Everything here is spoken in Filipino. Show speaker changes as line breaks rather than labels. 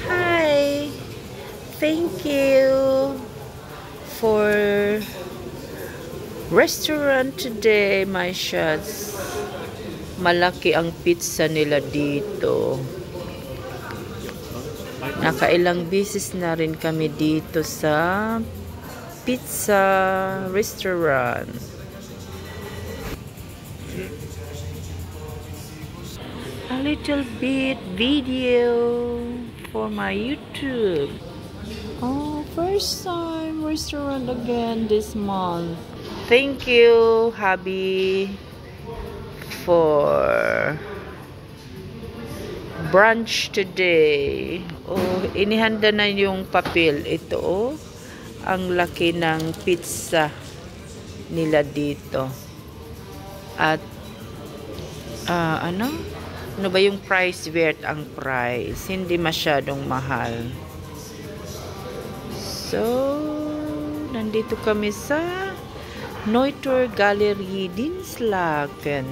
Hi! Thank you for restaurant today, my shots. Malaki ang pizza nila dito. Nakailang beses na rin kami dito sa pizza restaurant. A little bit video for my YouTube. Oh, first time restaurant again this month. Thank you, hubby, for brunch today. Oh, inihanda na yung papel. Ito, oh, ang laki ng pizza nila dito. At, ano ba yung price? Worth ang price. Hindi masyadong mahal. So, nandito kami sa Neuter Gallery Dinslaken.